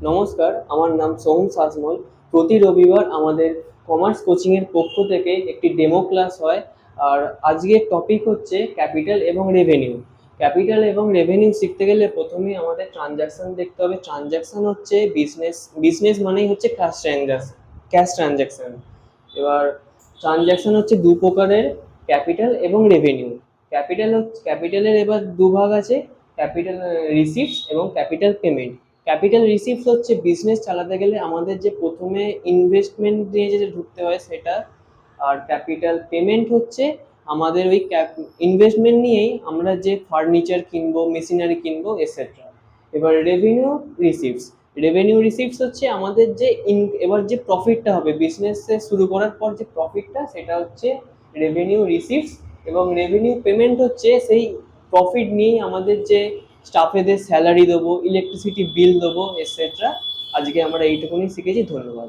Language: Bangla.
নমস্কার, আমার নাম সোহম সাজমল। প্রতি রবিবার আমাদের কমার্স কোচিংয়ের পক্ষ থেকে একটি ডেমো ক্লাস হয়। আর আজকের টপিক হচ্ছে ক্যাপিটাল এবং রেভিনিউ। ক্যাপিটাল এবং রেভিনিউ শিখতে গেলে প্রথমেই আমাদের ট্রানজাকশন দেখতে হবে। ট্রানজাকশন হচ্ছে বিজনেস, বিজনেস মানেই হচ্ছে ক্যাশ ট্রানজাকশন। এবার ট্রানজাকশন হচ্ছে দু প্রকারের, ক্যাপিটাল এবং রেভিনিউ। ক্যাপিটালের এবার দুভাগ আছে, ক্যাপিটাল রিসিপ্টস এবং ক্যাপিটাল পেমেন্ট। ক্যাপিটাল রিসিপ্টস হচ্ছে বিজনেস চালাতে গেলে আমাদের যে প্রথমে ইনভেস্টমেন্ট দিয়ে যে ঢুকতে হয় সেটা। আর ক্যাপিটাল পেমেন্ট হচ্ছে আমাদের ওই ইনভেস্টমেন্ট নিয়েই আমরা যে ফার্নিচার কিনবো, মেশিনারি কিনবো, এটসেট্রা। এবার রেভিনিউ রিসিপ্টস হচ্ছে আমাদের যে এবার যে প্রফিটটা হবে বিজনেসে শুরু করার পর, যে প্রফিটটা সেটা হচ্ছে রেভিনিউ রিসিপ্টস। এবং রেভিনিউ পেমেন্ট হচ্ছে সেই প্রফিট নিয়েই আমাদের যে স্টাফেদের স্যালারি দেবো, ইলেকট্রিসিটি বিল দেবো, এটসেট্রা। আজকে আমরা এইটুকুনি শিখেছি। ধন্যবাদ।